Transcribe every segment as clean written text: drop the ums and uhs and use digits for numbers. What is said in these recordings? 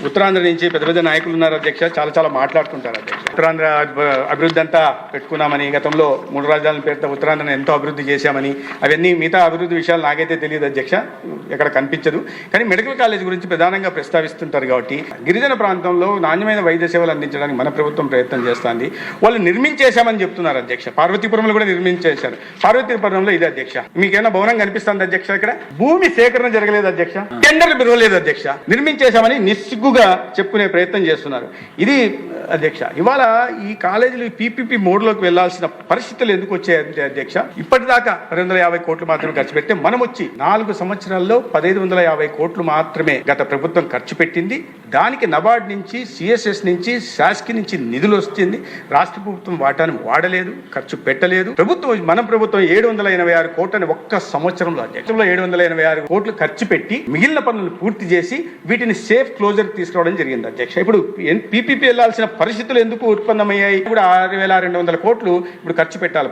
ఉత్తరాంధ్ర నుంచి పెద్ద పెద్ద నాయకులు ఉన్నారు అధ్యక్ష, చాలా మాట్లాడుతుంటారు అధ్యక్ష. ఉత్తరాంధ్ర అభివృద్ధి అంతా పెట్టుకున్నామని, గతంలో 3 రాజధానుల పేరుతో ఉత్తరాంధ్రను ఎంతో అభివృద్ధి చేశామని, అవన్నీ మిగతా అభివృద్ధి విషయాలు నాకైతే తెలియదు అధ్యక్ష, ఎక్కడ కనిపించదు. కానీ మెడికల్ కాలేజ్ గురించి ప్రధానంగా ప్రస్తావిస్తుంటారు కాబట్టి గిరిజన ప్రాంతంలో నాణ్యమైన వైద్య సేవలు అందించడానికి మన ప్రభుత్వం ప్రయత్నం చేస్తుంది. వాళ్ళు నిర్మించేశామని చెప్తున్నారు అధ్యక్ష. పార్వతీపురంలో కూడా నిర్మించేశారు. పార్వతీపురంలో ఇదే అధ్యక్ష. మీకేమైనా భవనం కనిపిస్తుంది అధ్యక్ష? ఇక్కడ భూమి సేకరణ జరగలేదు అధ్యక్ష, టెండర్లు పిలవలేదు అధ్యక్ష, నిర్మించేశామని నిస్సిగ్గుగా చెప్పుకునే ప్రయత్నం చేస్తున్నారు. ఇది అధ్యక్ష. ఇవాళ ఈ కాలేజీలు పీపీపీ మోడ్లోకి వెళ్లాల్సిన పరిస్థితులు ఎందుకు వచ్చాయంటే అధ్యక్ష, ఇప్పటిదాకా 250 కోట్లు మాత్రమే ఖర్చు పెడితే మనం వచ్చి 4 సంవత్సరాల్లో 1550 కోట్లు మాత్రమే గత ప్రభుత్వం ఖర్చు పెట్టింది. దానికి నబార్డ్ నుంచి, సిఎస్ఎస్ నుంచి, శాస్కి నుంచి నిధులు వస్తుంది. రాష్ట్ర ప్రభుత్వం వాటాను వాడలేదు, ఖర్చు పెట్టలేదు. మన ప్రభుత్వం 786 కోట్లని ఒక్క సంవత్సరంలో అధ్యక్షంలో 786 కోట్లు ఖర్చు పెట్టి మిగిలిన పనులను పూర్తి చేసి వీటిని సేఫ్ క్లోజర్ తీసుకురావడం జరిగింది అధ్యక్ష. ఇప్పుడు పీపీపీ వెళ్లాల్సిన పరిస్థితులు ఎందుకు ఉత్పన్నమయ్యాయి? ఇప్పుడు 6200 కోట్లు ఇప్పుడు ఖర్చు పెట్టాలి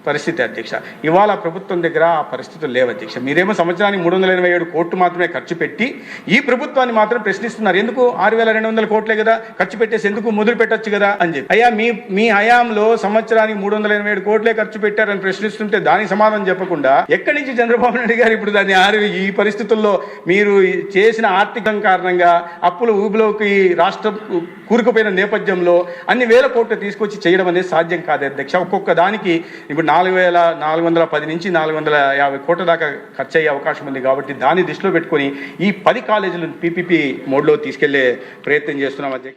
పరిస్థితి అధ్యక్ష. ఇవాళ ప్రభుత్వం దగ్గర ఆ పరిస్థితులు లేవు అధ్యక్ష. మీరేమో సంవత్సరానికి 387 కోట్లు మాత్రమే ఖర్చు పెట్టి ఈ ప్రభుత్వాన్ని మాత్రం ప్రశ్నిస్తున్నారు. ఎందుకు 6200 కోట్లే కదా ఖర్చు పెట్టేసి ఎందుకు మొదలు పెట్టొచ్చు కదా అని చెప్పి. అయ్యా, మీ హయాంలో సంవత్సరానికి 387 కోట్లే ఖర్చు పెట్టారని ప్రశ్నిస్తుంటే దానికి సమాధానం చెప్పకుండా ఎక్కడి నుంచి చంద్రబాబు నాయుడు గారు ఇప్పుడు దాన్ని ఈ పరిస్థితుల్లో మీరు చేసిన ఆర్థికం కారణంగా అప్పుల ఊబిలోకి రాష్ట్రం కూరుకుపోయిన నేపథ్యంలో అన్ని వేల కోట్లు తీసుకొచ్చి చేయడం అనేది సాధ్యం కాదు అధ్యక్ష. ఒక్కొక్క దానికి ఇప్పుడు 4410 నుంచి 450 కోట్ల దాకా ఖర్చు అయ్యే అవకాశం ఉంది. కాబట్టి దాన్ని దృష్టిలో పెట్టుకొని ఈ 10 కాలేజీలను పీపీపీ మోడ్లో తీసుకెళ్లే ప్రయత్నం చేస్తున్నాం అధ్యక్ష.